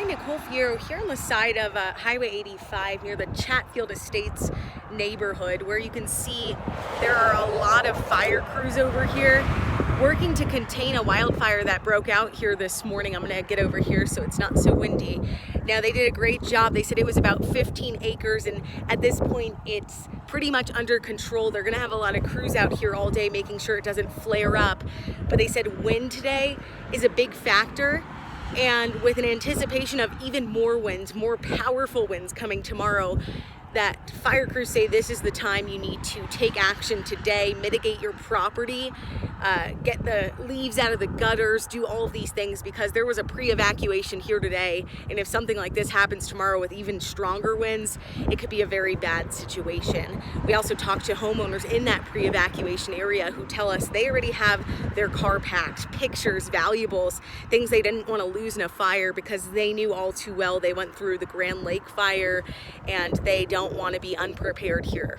Hi, Nicole Fierro here on the side of Highway 85 near the Chatfield Estates neighborhood, where you can see there are a lot of fire crews over here working to contain a wildfire that broke out here this morning. I'm gonna get over here so it's not so windy. Now, they did a great job. They said it was about 15 acres, and at this point it's pretty much under control. They're gonna have a lot of crews out here all day making sure it doesn't flare up. But they said wind today is a big factor. And with an anticipation of even more winds, more powerful winds coming tomorrow, that fire crews say this is the time you need to take action today, mitigate your property, get the leaves out of the gutters, do all of these things, because there was a pre-evacuation here today. And if something like this happens tomorrow with even stronger winds, it could be a very bad situation. We also talked to homeowners in that pre-evacuation area who tell us they already have their car packed, pictures, valuables, things they didn't want to lose in a fire, because they knew all too well they went through the Grand Lake fire and they don't want to be unprepared here.